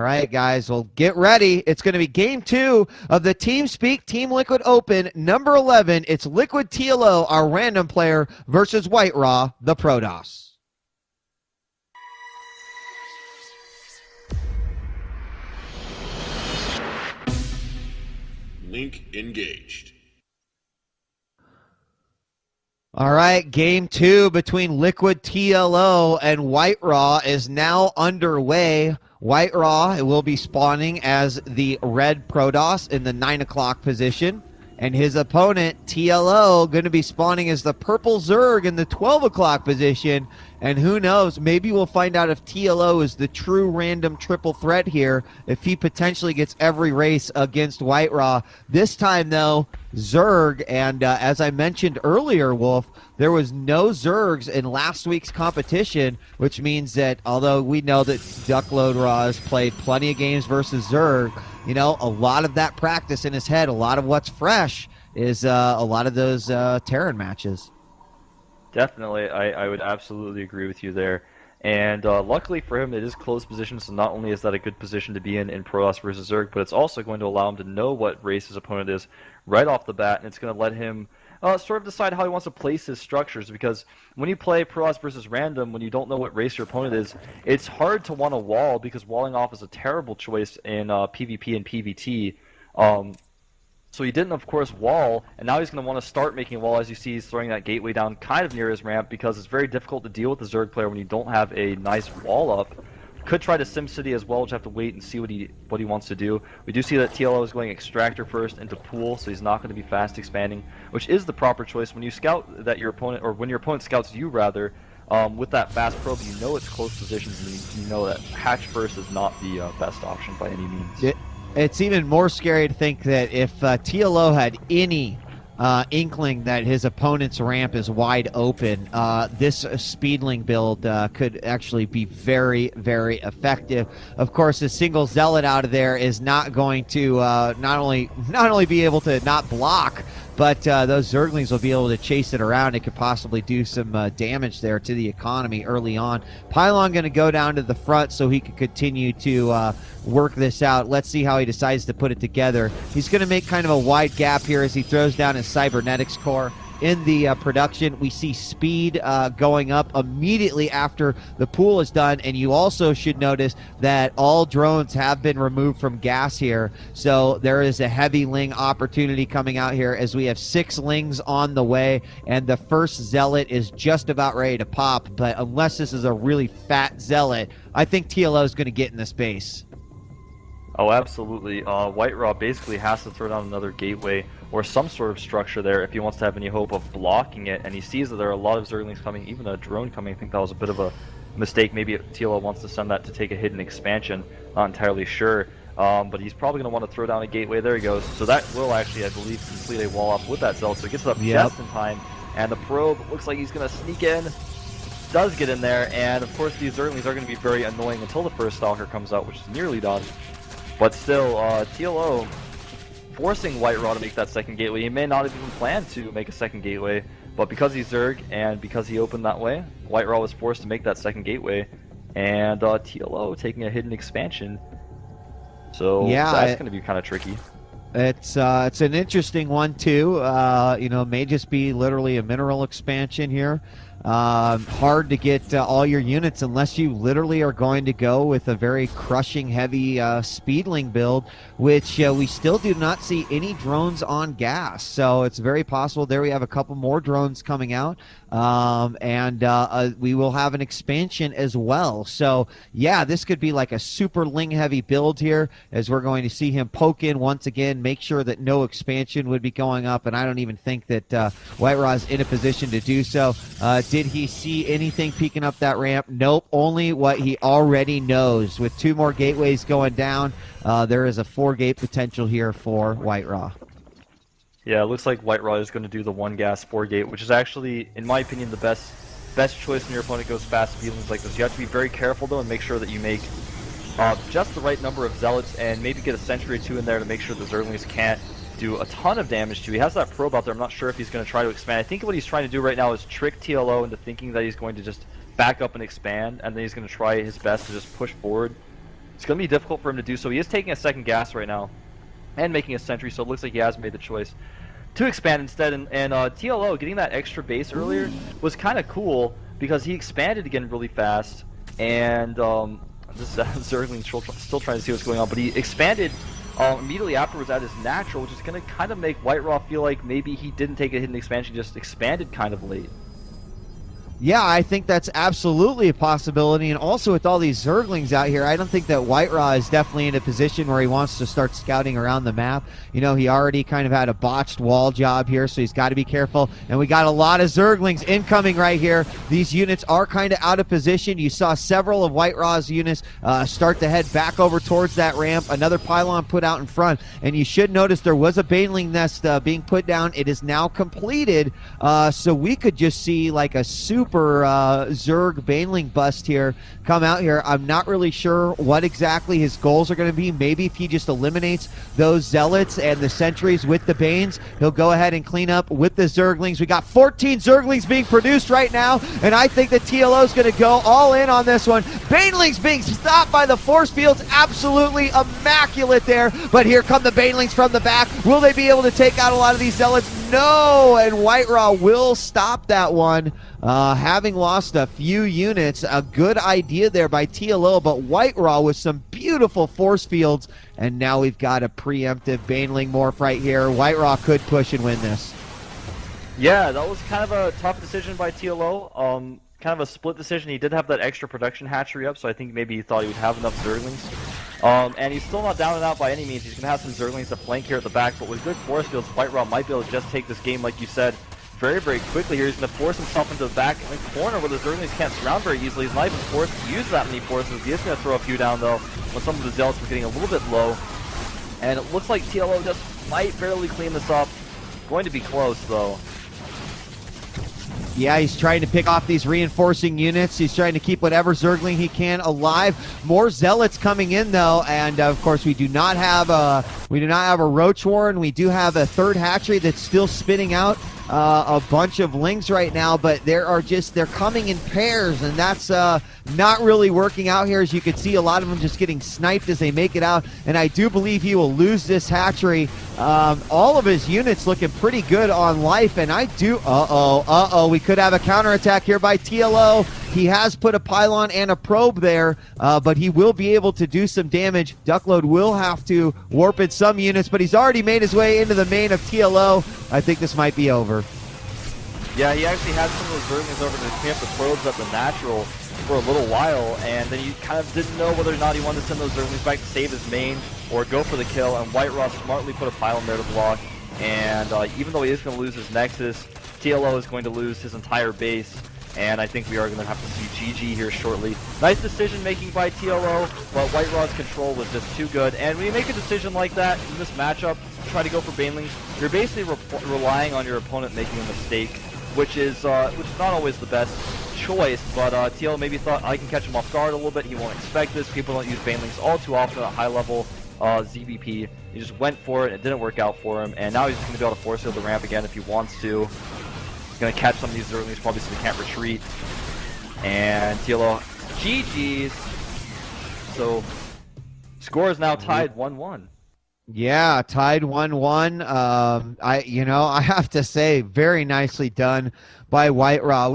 All right, guys, well, get ready. It's going to be game 2 of the TeamSpeak Team Liquid Open number 11. It's Liquid TLO, our random player, versus WhiteRa, the Protoss. Link engaged. All right, game 2 between Liquid TLO and WhiteRa is now underway. WhiteRa will be spawning as the red Protoss in the 9 o'clock position, and his opponent, TLO, going to be spawning as the purple Zerg in the 12 o'clock position. And who knows, maybe we'll find out if TLO is the true random triple threat here, if he potentially gets every race against WhiteRa. This time, though, Zerg, and as I mentioned earlier, Wolf, there was no Zergs in last week's competition, which means that although we know that Duckload has played plenty of games versus Zerg, you know, a lot of that practice in his head, a lot of what's fresh is a lot of those Terran matches. Definitely, I would absolutely agree with you there. And luckily for him, it is close position, so not only is that a good position to be in Protoss versus Zerg, but it's also going to allow him to know what race his opponent is right off the bat, and it's going to let him sort of decide how he wants to place his structures, because when you play Protoss versus Random, when you don't know what race your opponent is, it's hard to want to wall, because walling off is a terrible choice in PvP and PvT. So he didn't, of course, wall, and now he's going to want to start making a wall. As you see, he's throwing that gateway down kind of near his ramp, because it's very difficult to deal with the Zerg player when you don't have a nice wall up. Could try to SimCity as well, just have to wait and see what he wants to do. We do see that TLO is going Extractor first into Pool, so he's not going to be fast expanding, which is the proper choice. When you scout that your opponent, or when your opponent scouts you rather, with that fast probe, you know it's close positions, and you know that hatch first is not the best option by any means. It's even more scary to think that if TLO had any inkling that his opponent's ramp is wide open, this Speedling build could actually be very, very effective. Of course, a single Zealot out of there is not going to not only be able to not block, but those Zerglings will be able to chase it around. It could possibly do some damage there to the economy early on. Pylon going to go down to the front so he can continue to work this out. Let's see how he decides to put it together. He's going to make kind of a wide gap here as he throws down his Cybernetics core. In the production, we see speed going up immediately after the pool is done, and you also should notice that all drones have been removed from gas here, so there is a heavy Ling opportunity coming out here as we have 6 Lings on the way, and the first Zealot is just about ready to pop, but unless this is a really fat Zealot, I think TLO is going to get in this base. Oh, absolutely. WhiteRa basically has to throw down another gateway or some sort of structure there if he wants to have any hope of blocking it, and he sees that there are a lot of Zerglings coming, even a drone coming. I think that was a bit of a mistake. Maybe TLO wants to send that to take a hidden expansion. Not entirely sure. But he's probably going to want to throw down a gateway. There he goes. So that will actually, I believe, complete a wall up with that Zealot. So he gets it up just in time. And the probe looks like he's going to sneak in. Does get in there. And of course, these Zerglings are going to be very annoying until the first Stalker comes out, which is nearly done. But still, TLO forcing WhiteRa to make that second gateway. He may not have even planned to make a second gateway, but because he's Zerg and because he opened that way, WhiteRa was forced to make that second gateway, and TLO taking a hidden expansion. So yeah, that's going to be kind of tricky. It's an interesting one too. You know, may just be literally a mineral expansion here. Hard to get all your units unless you literally are going to go with a very crushing heavy Speedling build, which we still do not see any drones on gas, so it's very possible. There we have a couple more drones coming out, and we will have an expansion as well. So yeah, this could be like a super Ling heavy build here, as we're going to see him poke in once again, make sure that no expansion would be going up, and I don't even think that WhiteRa is in a position to do so. Did he see anything peeking up that ramp? Nope, only what he already knows. With 2 more gateways going down, there is a 4-gate potential here for WhiteRa. Yeah, it looks like WhiteRa is going to do the 1-gas 4-gate, which is actually, in my opinion, the best choice when your opponent goes fast Speedlings like this. You have to be very careful, though, and make sure that you make just the right number of Zealots, and maybe get a Sentry or 2 in there to make sure the Zerglings can't do a ton of damage to. He has that probe out there. I'm not sure if he's going to try to expand. I think what he's trying to do right now is trick TLO into thinking that he's going to just back up and expand, and then he's going to try his best to just push forward. It's going to be difficult for him to do so. He is taking a second gas right now and making a sentry, so it looks like he has made the choice to expand instead. And TLO getting that extra base earlier was kind of cool because he expanded again really fast. And this is Zergling still trying to see what's going on, but he expanded immediately afterwards at his natural, which is going to kind of make WhiteRa feel like maybe he didn't take a hidden expansion, just expanded kind of late. Yeah, I think that's absolutely a possibility, and also with all these Zerglings out here, I don't think that WhiteRa is definitely in a position where he wants to start scouting around the map. You know, he already kind of had a botched wall job here, so he's got to be careful, and we got a lot of Zerglings incoming right here. These units are kind of out of position. You saw several of WhiteRa's units start to head back over towards that ramp. Another pylon put out in front, and you should notice there was a Baneling nest being put down. It is now completed, so we could just see like a super Zerg Baneling bust here come out here. I'm not really sure what exactly his goals are going to be. Maybe if he just eliminates those Zealots and the sentries with the Banes, he'll go ahead and clean up with the Zerglings. We got 14 Zerglings being produced right now, and I think that TLO is going to go all in on this one. Banelings being stopped by the force fields, absolutely immaculate there, but here come the Banelings from the back. Will they be able to take out a lot of these Zealots? No, and WhiteRa will stop that one. Having lost a few units, a good idea there by TLO, but WhiteRa with some beautiful force fields, and now we've got a preemptive Baneling morph right here. WhiteRa could push and win this. Yeah, that was kind of a tough decision by TLO. Kind of a split decision. He did have that extra production hatchery up, so I think maybe he thought he would have enough Zerglings. And he's still not down and out by any means. He's going to have some Zerglings to flank here at the back, but with good force fields, WhiteRa might be able to just take this game, like you said, very, very quickly here. He's going to force himself into the back in the corner where the Zerglings can't surround very easily. He's not even forced to use that many forces. He is going to throw a few down, though, when some of the Zealots were getting a little bit low. And it looks like TLO just might barely clean this up. Going to be close, though. Yeah, he's trying to pick off these reinforcing units. He's trying to keep whatever Zergling he can alive. More Zealots coming in though, and of course we do not have a Roach Warren. We do have a third hatchery that's still spitting out a bunch of lings right now, but they're coming in pairs, and that's not really working out here. As you can see, a lot of them just getting sniped as they make it out, and I do believe he will lose this hatchery. All of his units looking pretty good on life, and I do, we could have a counterattack here by TLO. He has put a pylon and a probe there, but he will be able to do some damage. Duckload will have to warp in some units, but he's already made his way into the main of TLO. I think this might be over. Yeah, he actually had some of those Zerglings over to clean up the probes at the natural for a little while, and then he kind of didn't know whether or not he wanted to send those Zerglings back to save his main or go for the kill, and WhiteRa smartly put a pylon there to block, and even though he is going to lose his Nexus, TLO is going to lose his entire base, and I think we are going to have to see GG here shortly. Nice decision making by TLO, but WhiteRa's control was just too good, and when you make a decision like that in this matchup, try to go for Banelings, you're basically relying on your opponent making a mistake, which is not always the best choice, but TL maybe thought I can catch him off guard a little bit. He won't expect this. People don't use Banelings all too often at high level ZVP. He just went for it. It didn't work out for him, and now he's going to be able to force field the ramp again if he wants to. He's going to catch some of these Zerglings probably so he can't retreat. And TLO GG's. So score is now tied 1-1. Yeah, tied 1-1. I have to say, very nicely done by WhiteRa.